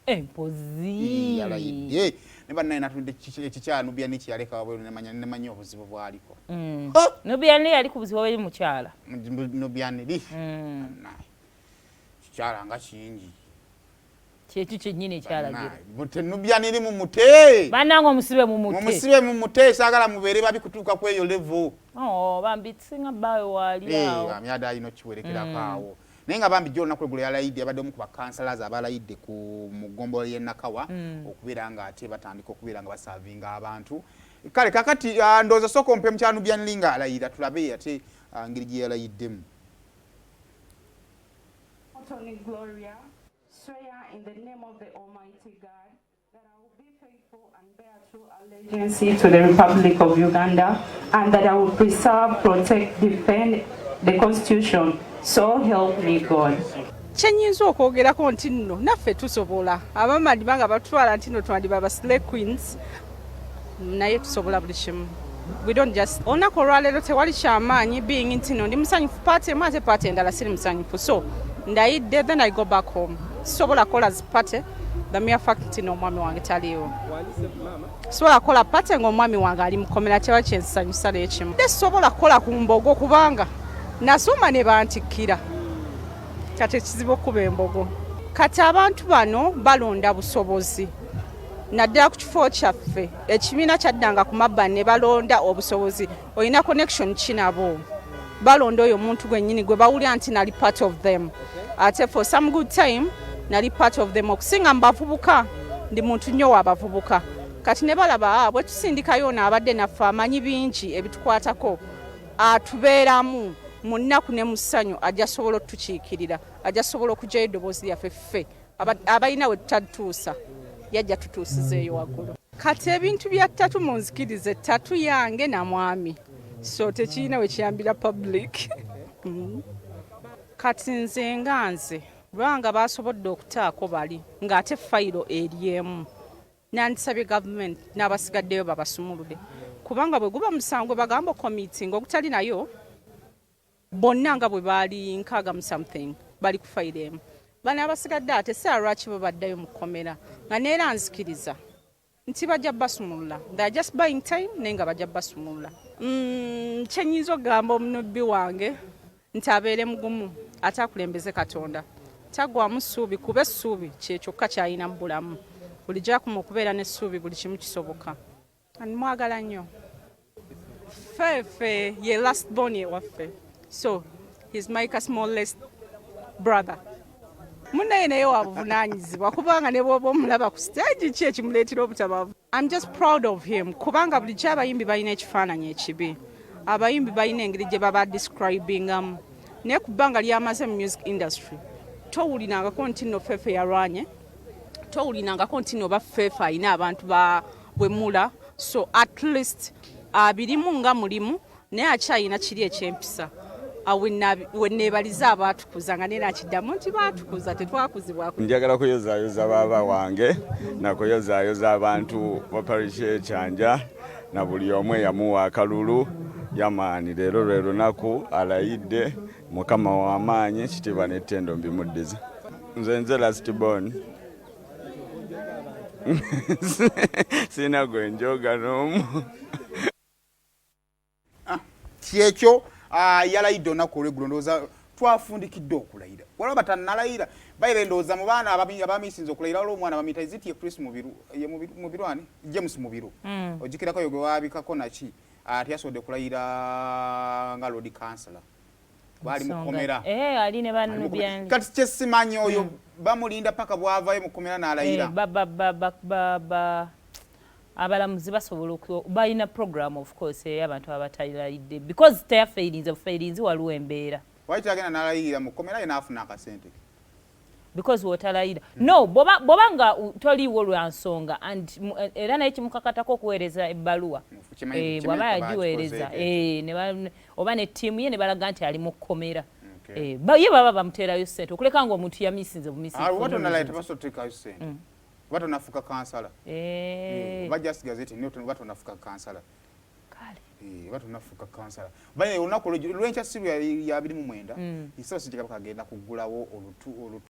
Empozi. Yalayidde. Neba naye natudde ekikyala Nubian kyaleka wabwe nemanyi obuzibu bwaliko. Nubian yali ku buzibu bwe mukyala. Nubian li. Kikyala nga kingi. Kyetu kyennyini ekyalagira. Mute Nubian li mu mute. Bannange omusibe mu mute. Mumusibe mu mute saagala mubeere babi kutuuka ku eyo level. Bambi singa bawe wali awo. Amyada alina okiwerekerako awo. Naye nga bambi John nakwegula yalayidde abadde omu ku bakansalazi abalayidde ku mugombolo y'e Nakawa okubeera nga ate batandika okubeera nga basaavinga abantu. Kale kakati ndowooza sooka ompe mukyala Nubian li nga alayira tulabe ate ngeri gye yalayiddemu. Gloria, swear in the name of the Almighty God that I will be faithful and bear true allegiance to the Republic of Uganda and that I will preserve, protect, defend the Constitution. So help me God. Kyenyinza okwogerako nti nno naffe tusobola abamadi banga batwala nti nno twandiba ba slay queens naye tusobola buli kimu. We don't just olunaku olwaleero tewali kyamaanyi being nti nno ndi musanyufu paati emu ate paati endala siri musanyufu so ndayidde then I go back home. Sobola kola zipate the mere fact nti n'omwami wange taliiwo. Sobola kola pate ng'omwami wange ali mukomera tewa kyensanyusa n'ekimu. Sobola kola ku mbogo kubanga nasoma ne bantikkira kati ekizibu okuba embogo. Kati abantu bano balonda busobozi naddala ku kifo kyaffe ekibiina kyaddanga ku mabbali ne balonda obusobozi olina connection kinabo balonda oyo omuntu gwennyini gwe bawulira nti nali part of them ate for some good time nali part of them okusinga mu bavubuka ndi muntu nnyo w'abavubuka kati ne balaba bwe tusindikayo n'abadde naffe amanyi bingi ebitukwatako atubeeramu mu nnaku ne mu ssanyu ajja sobola otukiikirira ajja sobola okuggyayo eddoboozi lyaffe ffe abalina we tutatuusa yajja tutuusizeeyo waggulu kati ebintu bya ttatu munzikirize ttatu yange na mwami so tekirina we kiyambira public kati nze nga nze lwanga basobodde okutaako bali ng'ate fayiro eryemu nandisabye gavumenti n'abasigaddeyo babasumuludde kubanga bwe guba musango bagamba committee ng'ogutali nayo bonna nga bwe baali nkaaga mu something bali ku fayiro emu bano abasigadde ate saa lwaki bo baddayo mu kkomera nga neera nzikiriza nti bajja basumulula they're just buying time naye nga bajja basumulula kyenyinza okugamba omunubbi wange nti abeere mugumu ate akulembeze Katonda tagwamu ssuubi kuba essuubi kyekyokka kyalina mu bulamu bulijjo akuma okubeera n'essuubi buli kimu kisoboka mwagala nnyo ffeeffe ye last born ewaffe so he's my smallest brother munnaye naye wabuvunaanyizibwa kubanga ne bwoba omulaba ku stage ki ekimuleetera obutabavu I'm just proud of him kubanga bulijjo abayimbi balina ekifaananyi ekibi abayimbi balina engeri gye baba describingamu naye ku bbanga lyamaze mu music industry towulinangako nti nno ffeeffe yalwanye towulinangako nti nno oba ffeeffe alina abantu bwemula so at least abirimu nga mulimu naye akyalina kiri ekyempisa wenneebaliza abaatukuza nga neera akiddamu nti baatukuza tetwakuzibwa njagala kuyozaayoza baaba wange nakuyozaayoza abantu ba parish ekyanja na buli omu eyamuwa akalulu yamaani leero lwe lunaku alayidde mukama w'amaanyi kitiibwa n'ettendo mbimuddiza nze last born sina gwe njoga n'omu kyekyo yalayidde olunaku olweggulo ndowooza twafundikidde okulayira waliwo batannalayira bayire ndowooza mu baana abamiisinza okulayira waliwo omwana bamuyita iziti ye Chris Mubirwani James Mubiru ogikirako yo gwe waabikako naki teyasobodde kulayira nga Lord Councillor bali mukomera ali ne Nubian kati kyesimanyi oyo bamulinda paka bwavayo mukomera n'alayira abalamuzi basobola balina program of course y'abantu abatayilayidde because teyafeirinze waliwo embeera lwaki agenda n'alayirira mukomera ye n'afuna akasente because wotalayira no boba nga toliiwo lwa nsonga and era naye kimukakatako okuweereza ebbaluwa bw'aba yagiweereza oba ne ttiimu ye ne balaga nti ali mu kkomera ye baba bamuteerayo ssente okuleka nga omuntu yamiisinze bumiisinzebatonalayitabasoteekayo ssente batonafuka kansala bajasigaze eti batonafuka kansala batonafuka kansala olunaku lwenkya siru ya 29 isaba sijja kagenda kugulawo